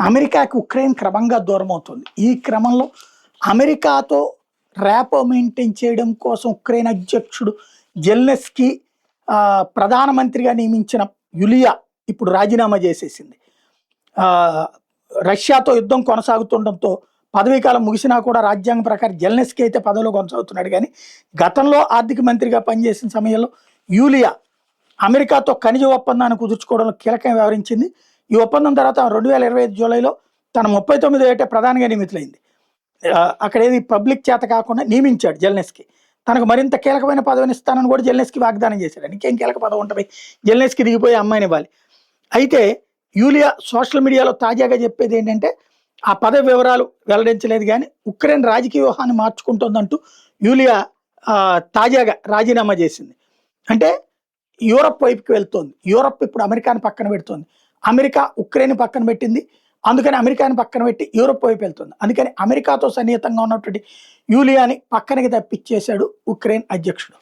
అమెరికాకి ఉక్రెయిన్ క్రమంగా దూరం అవుతుంది. ఈ క్రమంలో అమెరికాతో ర్యాపో మెయింటైన్ చేయడం కోసం ఉక్రెయిన్ అధ్యక్షుడు జెలెన్స్కీ ప్రధానమంత్రిగా నియమించిన యులియా ఇప్పుడు రాజీనామా చేసేసింది. రష్యాతో యుద్ధం కొనసాగుతుండటంతో పదవీకాలం ముగిసినా కూడా రాజ్యాంగ ప్రకారం జెలెన్స్కీ అయితే పదవిలో కొనసాగుతున్నాడు. కానీ గతంలో ఆర్థిక మంత్రిగా పనిచేసిన సమయంలో యూలియా అమెరికాతో ఖనిజ ఒప్పందాన్ని కుదుర్చుకోవడంలో కీలకంగా వ్యవహరించింది. ఈ ఒప్పందం తర్వాత 2025 జూలైలో తన 39 ఏట ప్రధానిగా నియమితులైంది. అక్కడ ఏది పబ్లిక్ చేత కాకుండా నియమించాడు జెలెన్స్కీ. తనకు మరింత కీలకమైన పదవిని ఇస్తానని కూడా జెలెన్స్కీ వాగ్దానం చేశాడు. ఇంకేం కీలక పదవి ఉంటుంది, జెలెన్స్కీ దిగిపోయి అమ్మాయిని ఇవ్వాలి. అయితే యూలియా సోషల్ మీడియాలో తాజాగా చెప్పేది ఏంటంటే ఆ పదవి వివరాలు వెల్లడించలేదు, కానీ ఉక్రెయిన్ రాజకీయ వ్యూహాన్ని మార్చుకుంటుందంటూ యూలియా తాజాగా రాజీనామా చేసింది. అంటే యూరప్ వైపుకి వెళ్తోంది. యూరప్ ఇప్పుడు అమెరికాని పక్కన పెడుతోంది. అమెరికా ఉక్రెయిన్ పక్కన పెట్టింది. అందుకని అమెరికాని పక్కన పెట్టి యూరప్ వైపు వెళ్తుంది. అందుకని అమెరికాతో సన్నిహితంగా ఉన్నటువంటి యూలియాని పక్కనకి తప్పించేశాడు ఉక్రెయిన్ అధ్యక్షుడు.